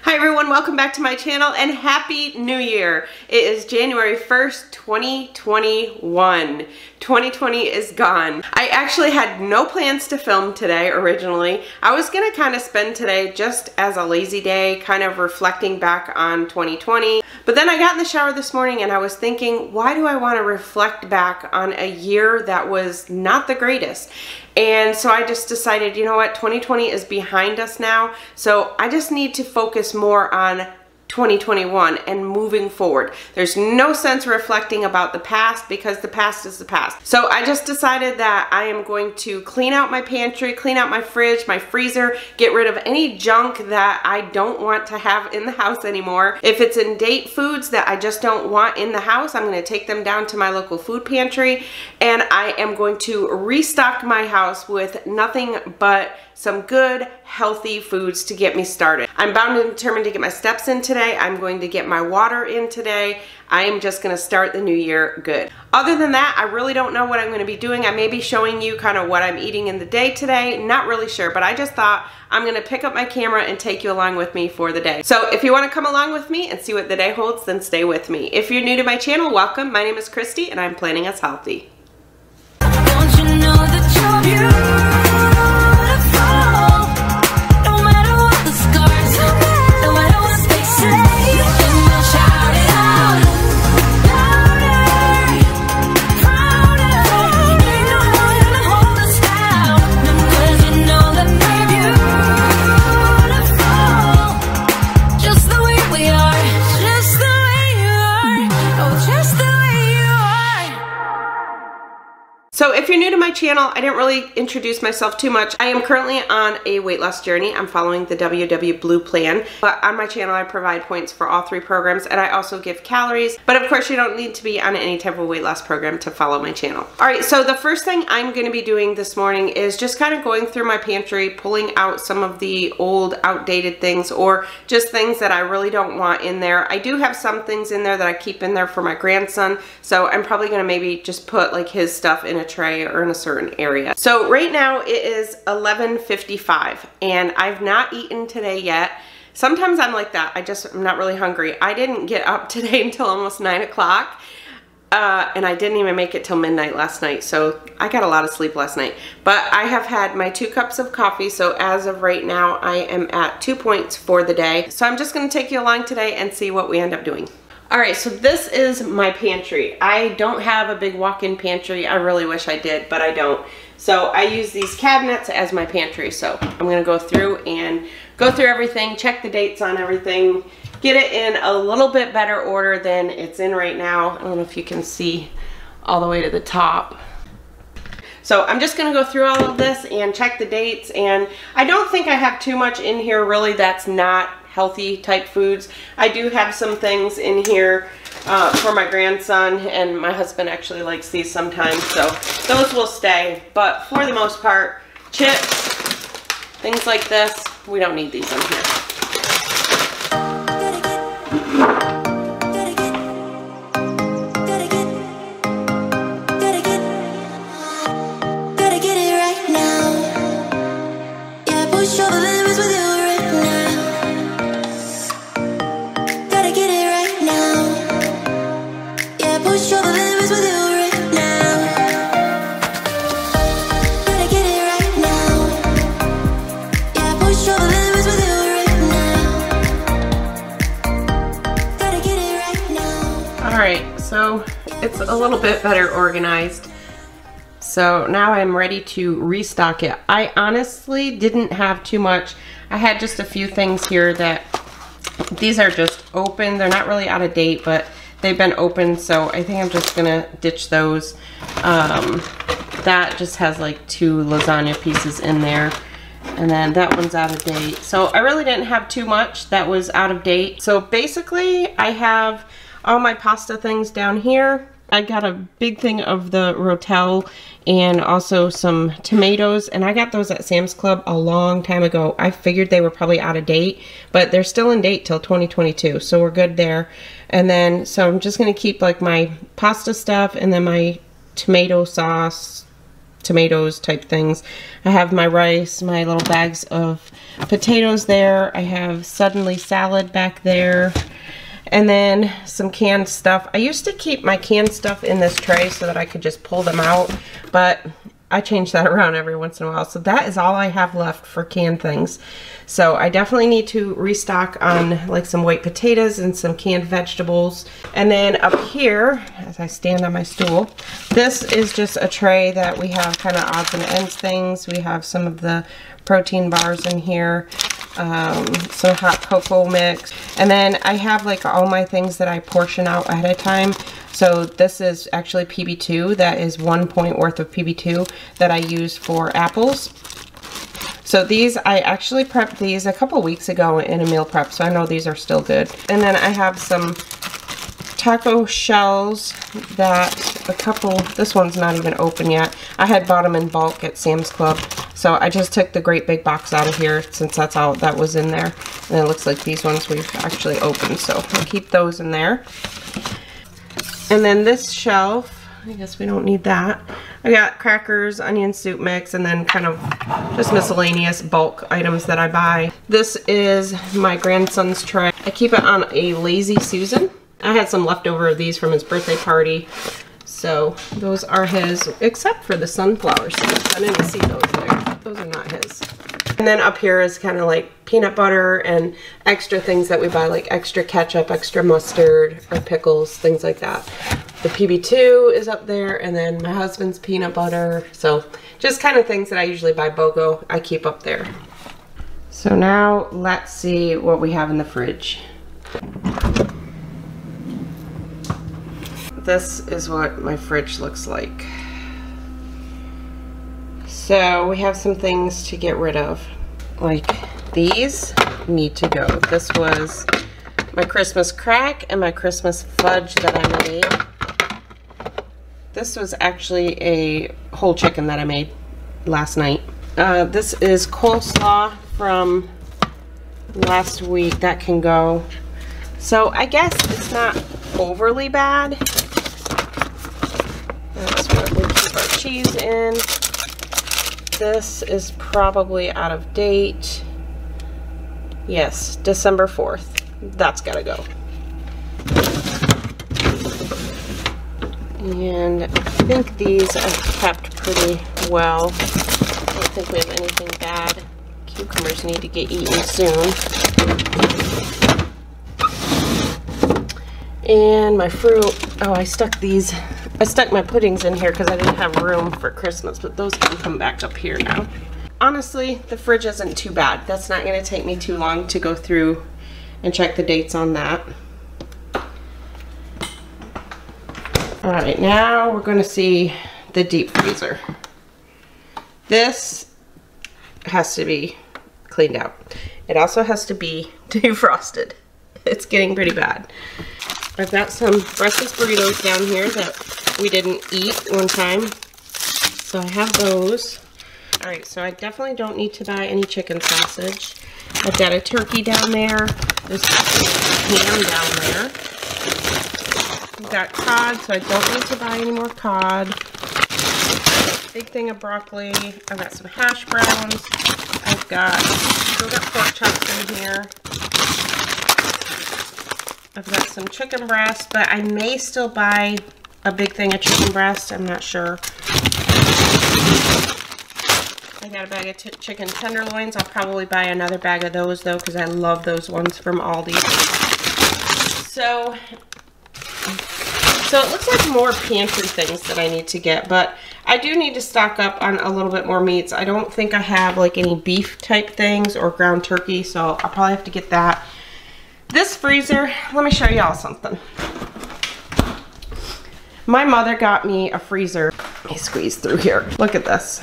Hi everyone, welcome back to my channel and Happy New Year. It is January 1st, 2021. 2020 is gone. I actually had no plans to film today originally. I was gonna kind of spend today just as a lazy day, kind of reflecting back on 2020. But then I got in the shower this morning and I was thinking, why do I want to reflect back on a year that was not the greatest? And so I just decided, you know what, 2020 is behind us now, so I just need to focus more on 2021 and moving forward. There's no sense reflecting about the past because the past is the past. So I just decided that I am going to clean out my pantry, clean out my fridge, my freezer, get rid of any junk that I don't want to have in the house anymore. If it's in date foods that I just don't want in the house, I'm going to take them down to my local food pantry and I am going to restock my house with nothing but some good, healthy foods to get me started. I'm bound and determined to get my steps in today. I'm going to get my water in today. I am just gonna start the new year good. Other than that, I really don't know what I'm gonna be doing. I may be showing you kind of what I'm eating in the day today. Not really sure, but I just thought I'm gonna pick up my camera and take you along with me for the day. So if you wanna come along with me and see what the day holds, then stay with me. If you're new to my channel, welcome. My name is Kristi and I'm Planning Us Healthy. Don't you know that you're beautiful? So if you're new to my channel, I didn't really introduce myself too much. I am currently on a weight loss journey. I'm following the WW Blue plan, but on my channel I provide points for all 3 programs and I also give calories, but of course you don't need to be on any type of weight loss program to follow my channel. All right, so the first thing I'm gonna be doing this morning is just kind of going through my pantry, pulling out some of the old outdated things or just things that I really don't want in there. I do have some things in there that I keep in there for my grandson, so I'm probably gonna maybe just put like his stuff in a tray or in a certain area. So right now it is 11:55 and I've not eaten today yet. Sometimes I'm like that. I'm not really hungry. I didn't get up today until almost 9 o'clock and I didn't even make it till midnight last night. So I got a lot of sleep last night, but I have had my 2 cups of coffee. So as of right now, I am at 2 points for the day. So I'm just going to take you along today and see what we end up doing. Alright, so this is my pantry. I don't have a big walk-in pantry. I really wish I did, but I don't. So I use these cabinets as my pantry. So I'm going to go through everything, check the dates on everything, get it in a little bit better order than it's in right now. I don't know if you can see all the way to the top. So I'm just going to go through all of this and check the dates, and I don't think I have too much in here really that's not healthy type foods. I do have some things in here for my grandson, and my husband actually likes these sometimes, so those will stay. But for the most part, chips, things like this, we don't need these in here. Alright, so it's a little bit better organized. So now I'm ready to restock it. I honestly didn't have too much. I had just a few things here that, these are just open. They're not really out of date, but they've been open, so I think I'm just gonna ditch those. That just has like 2 lasagna pieces in there. And then that one's out of date. So I really didn't have too much that was out of date. So basically I have all my pasta things down here. I got a big thing of the Rotel and also some tomatoes, and I got those at Sam's Club a long time ago. I figured they were probably out of date, but they're still in date till 2022, so we're good there. And then, so I'm just gonna keep like my pasta stuff and then my tomato sauce, tomatoes type things. I have my rice, my little bags of potatoes there. I have suddenly salad back there. And then some canned stuff. I used to keep my canned stuff in this tray so that I could just pull them out, but I change that around every once in a while. So that is all I have left for canned things. So I definitely need to restock on like some white potatoes and some canned vegetables. And then up here, as I stand on my stool, this is just a tray that we have kind of odds and ends things. We have some of the protein bars in here, some hot cocoa mix, and then I have like all my things that I portion out ahead of time. So this is actually PB2, that is 1 point worth of PB2 that I use for apples. So these, I actually prepped these a couple weeks ago in a meal prep, so I know these are still good. And then I have some taco shells that this one's not even open yet. I had bought them in bulk at Sam's Club. So I just took the great big box out of here since that's all that was in there. And it looks like these ones we've actually opened, so I'll keep those in there. And then this shelf, I guess we don't need that. I got crackers, onion soup mix, and then kind of just miscellaneous bulk items that I buy. This is my grandson's tray. I keep it on a Lazy Susan. I had some leftover of these from his birthday party. So those are his, except for the sunflower seeds. I didn't see those there. Those are not his. And then up here is kind of like peanut butter and extra things that we buy, like extra ketchup, extra mustard, or pickles, things like that. The PB2 is up there, and then my husband's peanut butter. So just kind of things that I usually buy BOGO, I keep up there. So now let's see what we have in the fridge. This is what my fridge looks like. So we have some things to get rid of. Like these need to go. This was my Christmas crack and my Christmas fudge that I made. This was actually a whole chicken that I made last night. This is coleslaw from last week. That can go. So I guess it's not overly bad. That's where we keep our cheese in. This is probably out of date. Yes, December 4th. That's gotta go. And I think these are kept pretty well. I don't think we have anything bad. Cucumbers need to get eaten soon. And my fruit, oh, I stuck my puddings in here because I didn't have room for Christmas, but those can come back up here now. Honestly, the fridge isn't too bad. That's not going to take me too long to go through and check the dates on that. Alright, now we're going to see the deep freezer. This has to be cleaned out. It also has to be defrosted. It's getting pretty bad. I've got some breakfast burritos down here that we didn't eat one time. So I have those. Alright, so I definitely don't need to buy any chicken sausage. I've got a turkey down there. There's actually ham down there. I've got cod, so I don't need to buy any more cod. Big thing of broccoli. I've got some hash browns. I've still got pork chops in here. I've got some chicken breast, but I may still buy a big thing of chicken breast. I'm not sure. I got a bag of chicken tenderloins. I'll probably buy another bag of those though, because I love those ones from Aldi. So it looks like more pantry things that I need to get, but I do need to stock up on a little bit more meats. I don't think I have like any beef type things or ground turkey, so I'll probably have to get that. This freezer, let me show y'all something. My mother got me a freezer. Let me squeeze through here. Look at this.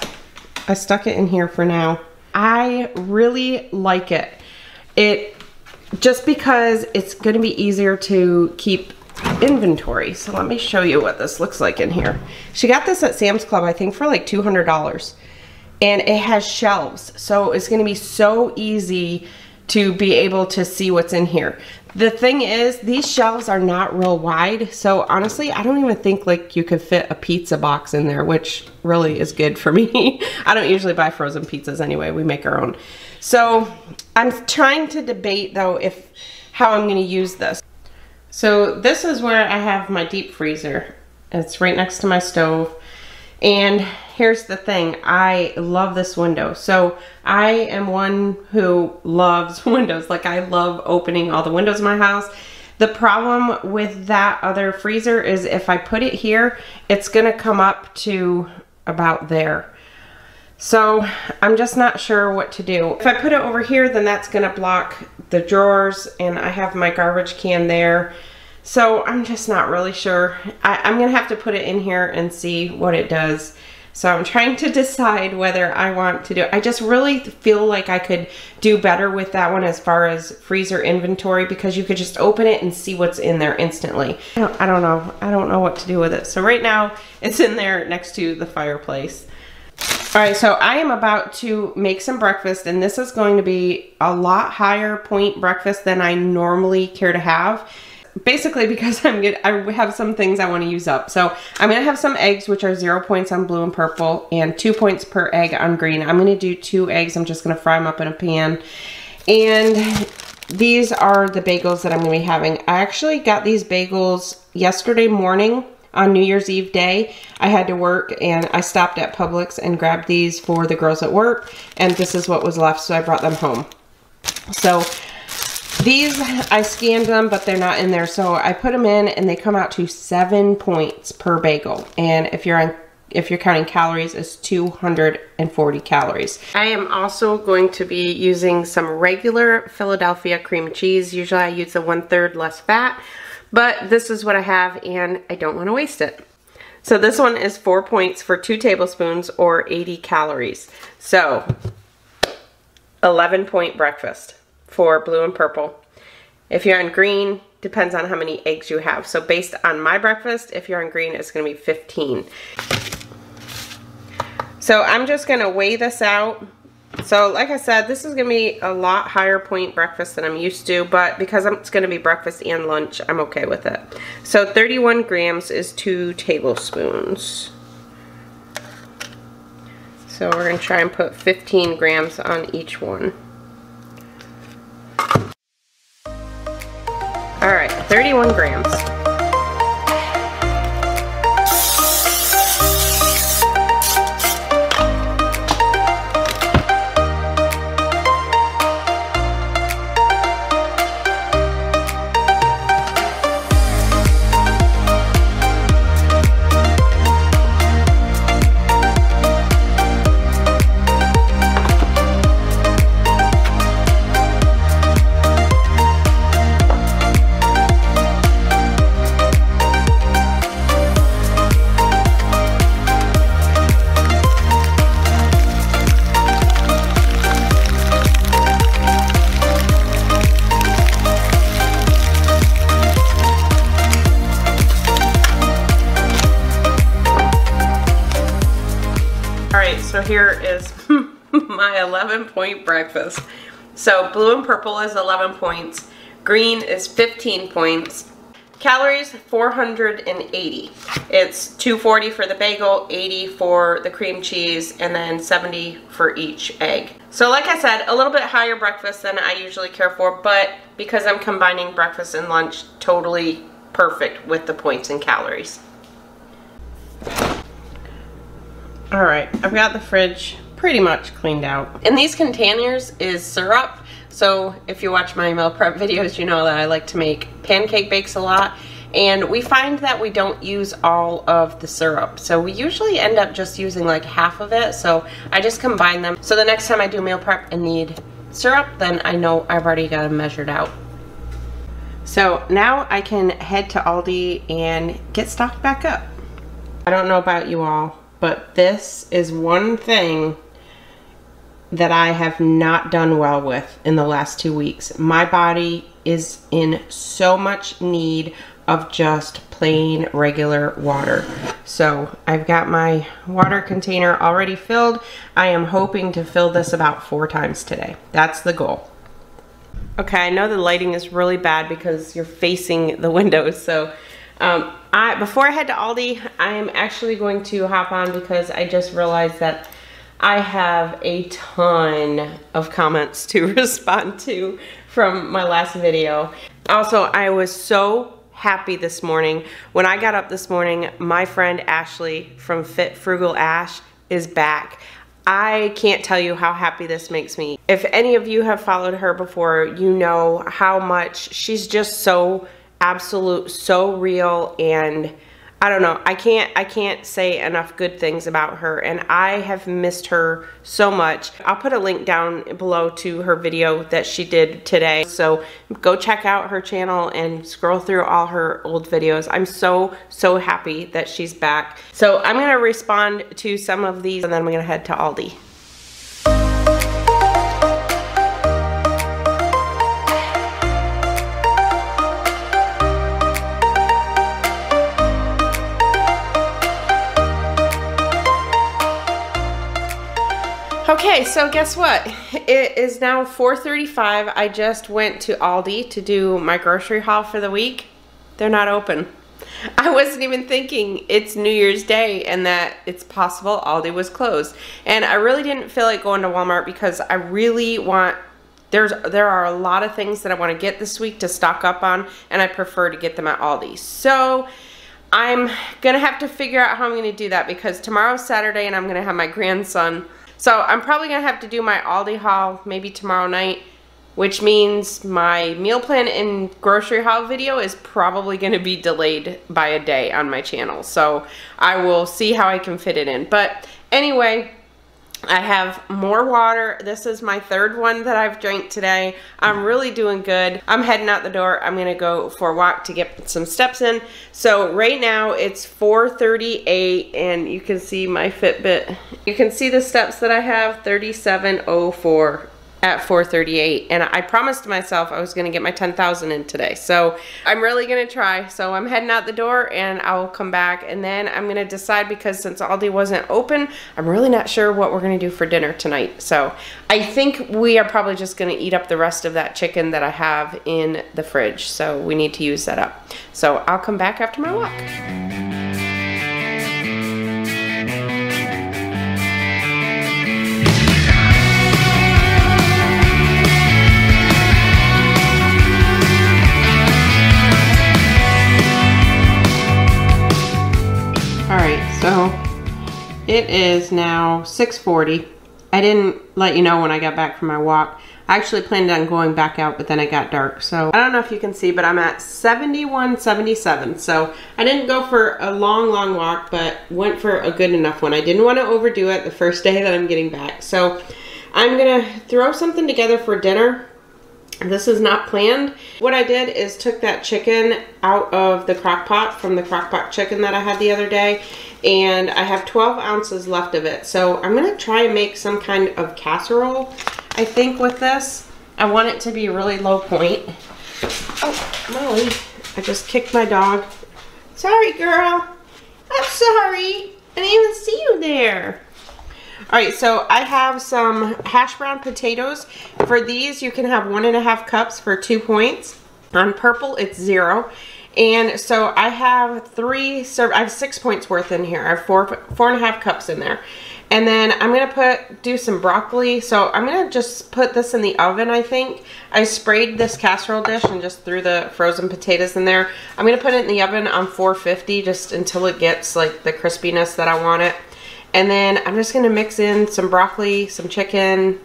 I stuck it in here for now. I really like it. Just because it's gonna be easier to keep inventory. So let me show you what this looks like in here. She got this at Sam's Club, I think for like $200. And it has shelves. So it's gonna be so easy to be able to see what's in here. The thing is, these shelves are not real wide, so honestly, I don't even think like you could fit a pizza box in there, which really is good for me. I don't usually buy frozen pizzas anyway, we make our own. So I'm trying to debate though how I'm gonna use this. So this is where I have my deep freezer. It's right next to my stove. And here's the thing, I love this window. So I am one who loves windows. Like I love opening all the windows in my house. The problem with that other freezer is if I put it here, it's gonna come up to about there. So I'm just not sure what to do. If I put it over here, then that's gonna block the drawers, and I have my garbage can there. So I'm just not really sure. I'm gonna have to put it in here and see what it does. So I'm trying to decide whether I want to do it. I just really feel like I could do better with that one as far as freezer inventory, because you could just open it and see what's in there instantly. I don't know. I don't know what to do with it. So right now it's in there next to the fireplace. All right, so I am about to make some breakfast, and this is going to be a lot higher point breakfast than I normally care to have. Basically because I have some things I want to use up. So I'm going to have some eggs, which are 0 points on blue and purple, and 2 points per egg on green. I'm going to do 2 eggs. I'm just going to fry them up in a pan. And these are the bagels that I'm going to be having. I actually got these bagels yesterday morning on New Year's Eve day. I had to work, and I stopped at Publix and grabbed these for the girls at work, and this is what was left, so I brought them home. So these, I scanned them, but they're not in there. So I put them in, and they come out to 7 points per bagel. And if you're counting calories, it's 240 calories. I am also going to be using some regular Philadelphia cream cheese. Usually I use the 1/3 less fat, but this is what I have, and I don't want to waste it. So this one is 4 points for 2 tablespoons or 80 calories. So 11 point breakfast for blue and purple. If you're on green, depends on how many eggs you have. So based on my breakfast, if you're on green, it's gonna be 15. So I'm just gonna weigh this out. So like I said, this is gonna be a lot higher point breakfast than I'm used to, but because it's gonna be breakfast and lunch, I'm okay with it. So 31 grams is 2 tablespoons. So we're gonna try and put 15 grams on each one. All right, 31 grams. So here is my 11 point breakfast. So blue and purple is 11 points. Green is 15 points. Calories, 480. It's 240 for the bagel, 80 for the cream cheese, and then 70 for each egg. So like I said, a little bit higher breakfast than I usually care for, but because I'm combining breakfast and lunch, totally perfect with the points and calories. Alright, I've got the fridge pretty much cleaned out. In these containers is syrup. So if you watch my meal prep videos, you know that I like to make pancake bakes a lot. And we find that we don't use all of the syrup. So we usually end up just using like half of it. So I just combine them. So the next time I do meal prep and need syrup, then I know I've already got them measured out. So now I can head to Aldi and get stocked back up. I don't know about you all, but this is one thing that I have not done well with in the last 2 weeks. My body is in so much need of just plain regular water. So I've got my water container already filled. I am hoping to fill this about 4 times today. That's the goal. Okay, I know the lighting is really bad because you're facing the windows. So before I head to Aldi, I am actually going to hop on because I just realized that I have a ton of comments to respond to from my last video. Also, I was so happy this morning. When I got up this morning, my friend Ashley from Fit Frugal Ash is back. I can't tell you how happy this makes me. If any of you have followed her before, you know how much she's just so absolute, so real, and I don't know, I can't say enough good things about her, and I have missed her so much. I'll put a link down below to her video that she did today, so go check out her channel and scroll through all her old videos. I'm so happy that she's back. So I'm gonna respond to some of these and then I'm gonna head to Aldi. Okay, so guess what? It is now 4:35. I just went to Aldi to do my grocery haul for the week. They're not open. I wasn't even thinking it's New Year's Day and that it's possible Aldi was closed. And I really didn't feel like going to Walmart because I really want, there are a lot of things that I want to get this week to stock up on, and I prefer to get them at Aldi. So I'm gonna have to figure out how I'm gonna do that because tomorrow's Saturday and I'm gonna have my grandson. So I'm probably gonna have to do my Aldi haul maybe tomorrow night, which means my meal plan and grocery haul video is probably gonna be delayed by a day on my channel. So I will see how I can fit it in. But anyway, I have more water. This is my third one that I've drank today. I'm really doing good. I'm heading out the door. I'm gonna go for a walk to get some steps in. So right now it's 4:38 and you can see my Fitbit. You can see the steps that I have, 3704 at 4:38. And I promised myself I was gonna get my 10,000 in today. So I'm really gonna try. So I'm heading out the door and I'll come back and then I'm gonna decide, because since Aldi wasn't open, I'm really not sure what we're gonna do for dinner tonight. So I think we are probably just gonna eat up the rest of that chicken that I have in the fridge. So we need to use that up. So I'll come back after my walk. So it is now 6:40. I didn't let you know when I got back from my walk. I actually planned on going back out, but then it got dark. So I don't know if you can see, but I'm at 71.77. So I didn't go for a long walk, but went for a good enough one. I didn't want to overdo it the first day that I'm getting back. So I'm gonna throw something together for dinner. This is not planned. What I did is took that chicken out of the crock pot from the crock pot chicken that I had the other day, and I have 12 ounces left of it. So I'm gonna try and make some kind of casserole, I think, with this. I want it to be really low point. Oh, Molly, I just kicked my dog. Sorry, girl. I'm sorry. I didn't even see you there. All right, so I have some hash brown potatoes. For these, you can have 1.5 cups for 2 points. On purple, it's 0. And so I have I have 6 points worth in here. I have 4.5 cups in there. And then I'm gonna do some broccoli. So I'm gonna just put this in the oven, I think. I sprayed this casserole dish and just threw the frozen potatoes in there. I'm gonna put it in the oven on 450 just until it gets like the crispiness that I want it. And then I'm just gonna mix in some broccoli, some chicken.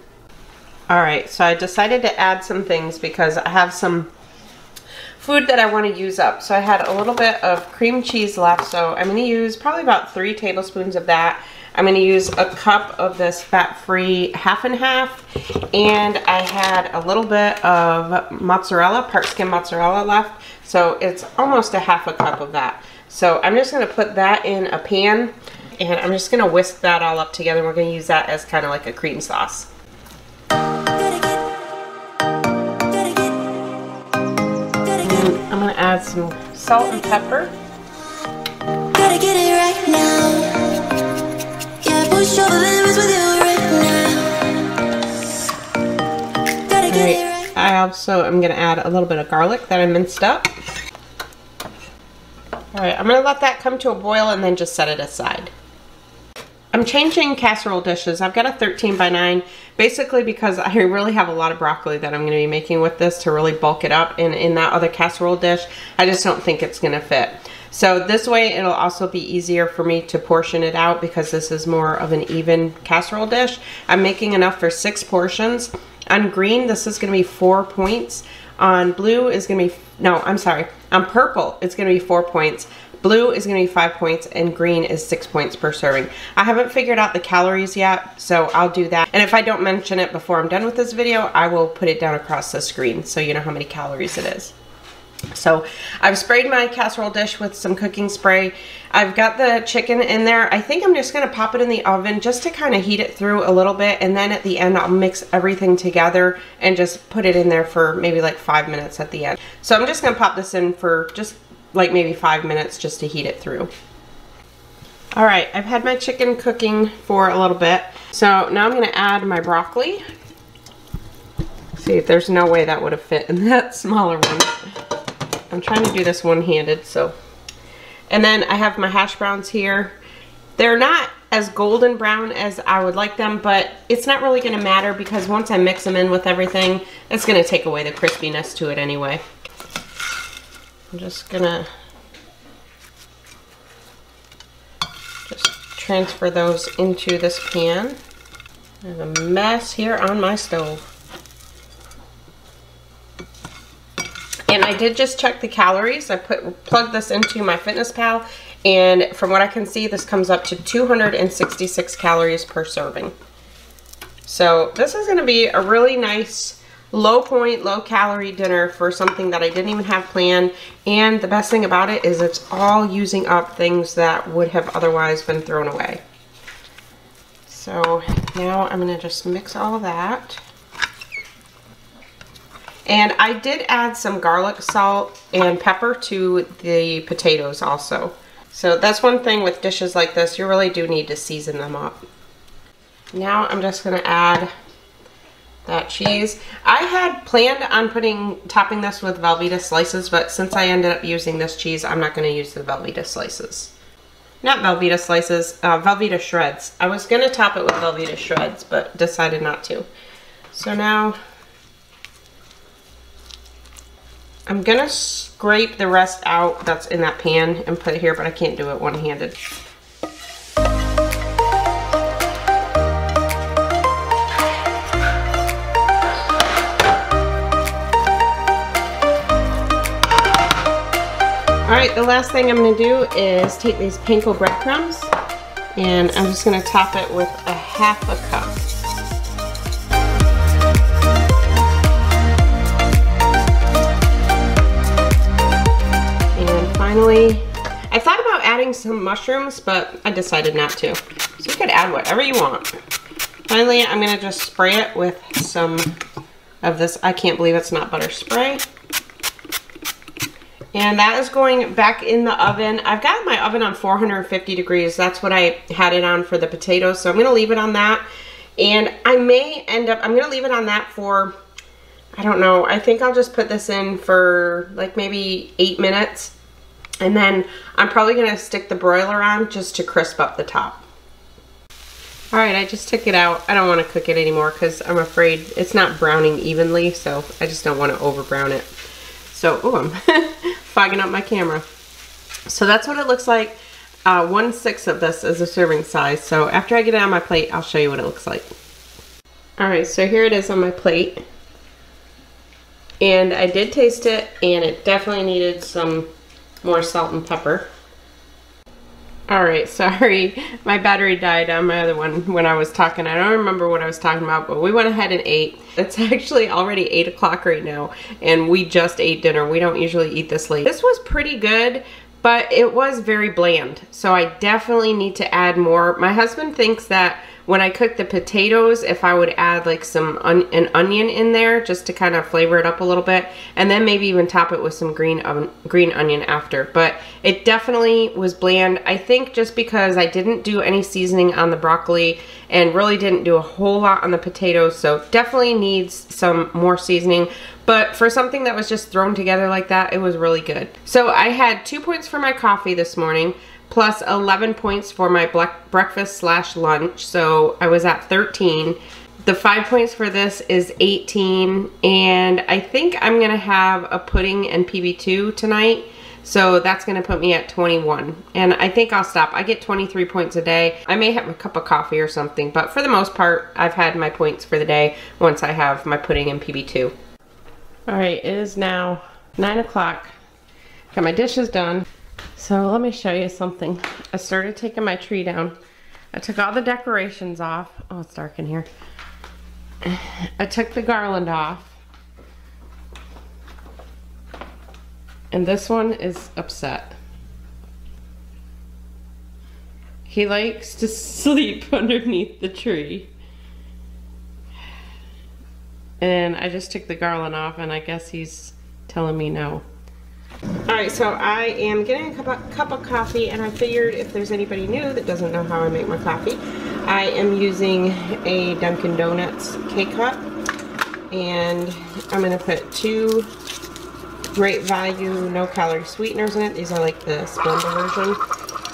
All right, so I decided to add some things because I have some food that I wanna use up. So I had a little bit of cream cheese left, so I'm gonna use probably about 3 tablespoons of that. I'm gonna use a cup of this fat-free half and half, and I had a little bit of mozzarella, part skim mozzarella left, so it's almost a half a cup of that. So I'm just gonna put that in a pan, and I'm just gonna whisk that all up together. We're gonna use that as kind of like a cream sauce. And I'm gonna add some salt and pepper. Gotta get it right now. Yeah, push over limits with you right now. Gotta get it right now. I I also am going to add a little bit of garlic that I minced up. Alright, I'm going to let that come to a boil and then just set it aside. I'm changing casserole dishes. I've got a 13 by 9 basically because I really have a lot of broccoli that I'm going to be making with this to really bulk it up. And in that other casserole dish, I just don't think it's going to fit. So this way it'll also be easier for me to portion it out because this is more of an even casserole dish. I'm making enough for 6 portions. On green, this is going to be 4 points. On blue is going to be, no, I'm sorry. On purple, it's going to be 4 points. Blue is going to be 5 points and green is 6 points per serving. I haven't figured out the calories yet, so I'll do that. And if I don't mention it before I'm done with this video, I will put it down across the screen so you know how many calories it is. So I've sprayed my casserole dish with some cooking spray. I've got the chicken in there. I think I'm just going to pop it in the oven just to kind of heat it through a little bit. And then at the end, I'll mix everything together and just put it in there for maybe like 5 minutes at the end. So I'm just going to pop this in for just like maybe 5 minutes just to heat it through. All right, I've had my chicken cooking for a little bit. So now I'm going to add my broccoli. See, there's no way that would have fit in that smaller one. I'm trying to do this one-handed, so. And then I have my hash browns here. They're not as golden brown as I would like them, but it's not really going to matter because once I mix them in with everything, it's going to take away the crispiness to it anyway. I'm just gonna transfer those into this pan. There's a mess here on my stove. And I did just check the calories. I plugged this into my FitnessPal, and from what I can see, this comes up to 266 calories per serving. So this is gonna be a really nice low point, low calorie dinner for something that I didn't even have planned. And the best thing about it is it's all using up things that would have otherwise been thrown away. So now I'm going to just mix all of that. And I did add some garlic, salt, and pepper to the potatoes also. So that's one thing with dishes like this, you really do need to season them up. Now I'm just going to add that cheese. I had planned on topping this with Velveeta slices, but since I ended up using this cheese, I'm not going to use the Velveeta slices. Not Velveeta slices, Velveeta shreds. I was going to top it with Velveeta shreds, but decided not to. So now I'm going to scrape the rest out that's in that pan and put it here, but I can't do it one-handed. Alright, the last thing I'm going to do is take these panko breadcrumbs and I'm just going to top it with a half a cup. And finally, I thought about adding some mushrooms, but I decided not to. So you could add whatever you want. Finally, I'm going to just spray it with some of this, I can't believe it's not butter spray. And that is going back in the oven. I've got my oven on 450 degrees. That's what I had it on for the potatoes. So I'm going to leave it on that. And I may end up, I'm going to leave it on that for, I don't know, I think I'll just put this in for like maybe 8 minutes. And then I'm probably going to stick the broiler on just to crisp up the top. Alright, I just took it out. I don't want to cook it anymore because I'm afraid it's not browning evenly. So I just don't want to over brown it. So, oh, I'm fogging up my camera. So that's what it looks like. 1/6 of this is a serving size. So after I get it on my plate, I'll show you what it looks like. Alright, so here it is on my plate. And I did taste it, and it definitely needed some more salt and pepper. Alright, sorry. My battery died on my other one when I was talking. I don't remember what I was talking about, but we went ahead and ate. It's actually already 8 o'clock right now, and we just ate dinner. We don't usually eat this late. This was pretty good, but it was very bland. So I definitely need to add more. My husband thinks that when I cook the potatoes, if I would add like an onion in there just to kind of flavor it up a little bit, and then maybe even top it with some green onion after. But it definitely was bland. I think just because I didn't do any seasoning on the broccoli and really didn't do a whole lot on the potatoes, so definitely needs some more seasoning. But for something that was just thrown together like that, it was really good. So I had 2 points for my coffee this morning, plus 11 points for my breakfast / lunch. So I was at 13. The 5 points for this is 18. And I think I'm gonna have a pudding and PB2 tonight. So that's gonna put me at 21. And I think I'll stop. I get 23 points a day. I may have a cup of coffee or something, but for the most part, I've had my points for the day once I have my pudding and PB2. All right, it is now 9 o'clock. Got my dishes done. So let me show you something. I started taking my tree down. I took all the decorations off. Oh, it's dark in here. I took the garland off. And this one is upset. He likes to sleep underneath the tree. And I just took the garland off, and I guess he's telling me no. Alright, so I am getting a cup of coffee, and I figured if there's anybody new that doesn't know how I make my coffee, I am using a Dunkin' Donuts K-Cup, and I'm going to put 2 Great Value no-calorie sweeteners in it. These are like the Splenda version.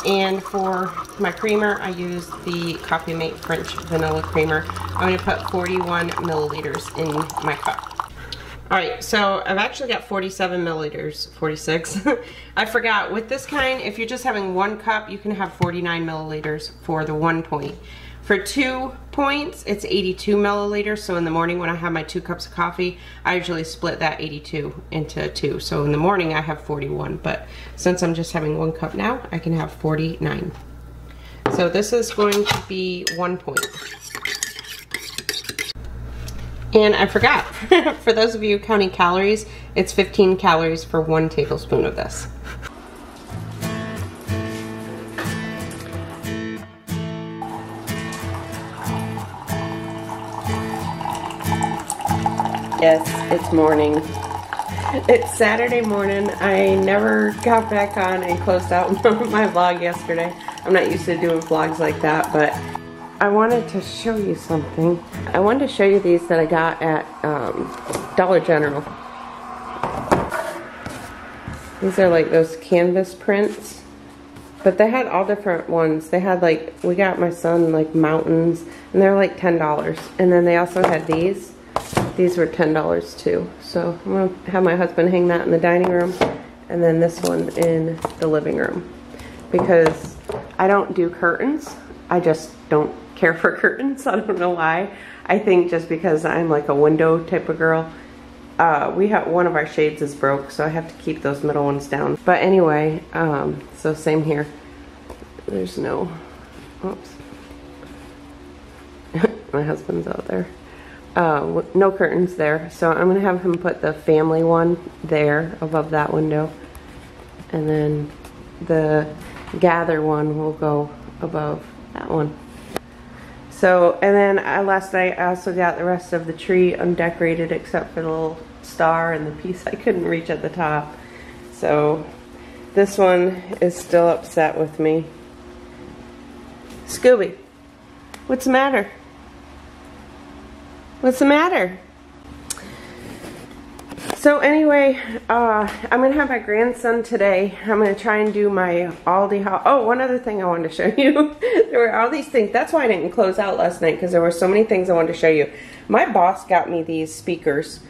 And for my creamer, I use the Coffee Mate French Vanilla Creamer. I'm going to put 41 milliliters in my cup. Alright, so I've actually got 47 milliliters, 46. I forgot, with this kind, if you're just having 1 cup, you can have 49 milliliters for the 1 point. For 2 points, it's 82 milliliters, so in the morning when I have my 2 cups of coffee, I usually split that 82 into 2. So in the morning I have 41, but since I'm just having 1 cup now, I can have 49. So this is going to be 1 point. And I forgot, for those of you counting calories, it's 15 calories for 1 tablespoon of this. Yes, it's morning. It's Saturday morning. I never got back on and closed out my vlog yesterday. I'm not used to doing vlogs like that, but I wanted to show you something. I wanted to show you these that I got at Dollar General. These are like those canvas prints, but they had all different ones. They had like, we got my son like mountains, and they're like $10. And then they also had these. These were $10 too. So I'm gonna have my husband hang that in the dining room, and then this one in the living room. Because I don't do curtains. I just don't care for curtains. I don't know why. I think just because I'm like a window type of girl. We have, one of our shades is broke, so I have to keep those middle ones down. But anyway, so same here. There's no, oops. My husband's out there. No curtains there, so I'm gonna have him put the family one there above that window, and then the gather one will go above that one. So, and then last night I also got the rest of the tree undecorated except for the little star and the piece I couldn't reach at the top. So this one is still upset with me. Scooby, what's the matter? What's the matter? So anyway, I'm going to have my grandson today. I'm going to try and do my Aldi haul. Oh, one other thing I wanted to show you. There were all these things. That's why I didn't close out last night, because there were so many things I wanted to show you. My boss got me these speakers.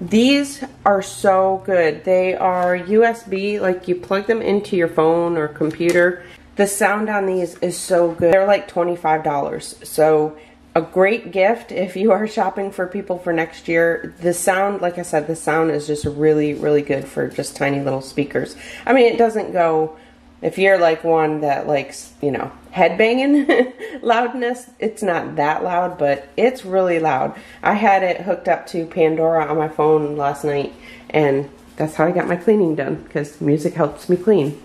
These are so good. They are USB, like you plug them into your phone or computer. The sound on these is so good. They're like $25. So a great gift if you are shopping for people for next year. The sound, like I said, the sound is just really, really good for just tiny little speakers. I mean, it doesn't go, if you're like one that likes, you know, headbanging loudness, it's not that loud, but it's really loud. I had it hooked up to Pandora on my phone last night, and that's how I got my cleaning done, because music helps me clean.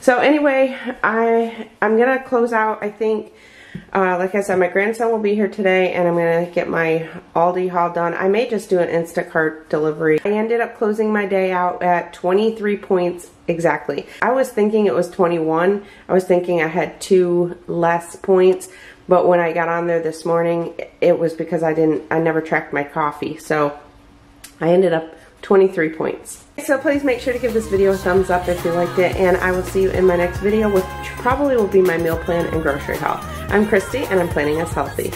So anyway, I'm gonna close out, I think. Like I said, my grandson will be here today, and I'm going to get my Aldi haul done. I may just do an Instacart delivery. I ended up closing my day out at 23 points exactly. I was thinking it was 21. I was thinking I had 2 less points, but when I got on there this morning, it was because I never tracked my coffee. So I ended up 23 points. So please make sure to give this video a thumbs up if you liked it, and I will see you in my next video, which probably will be my meal plan and grocery haul. I'm Kristi, and I'm Planning Us Healthy.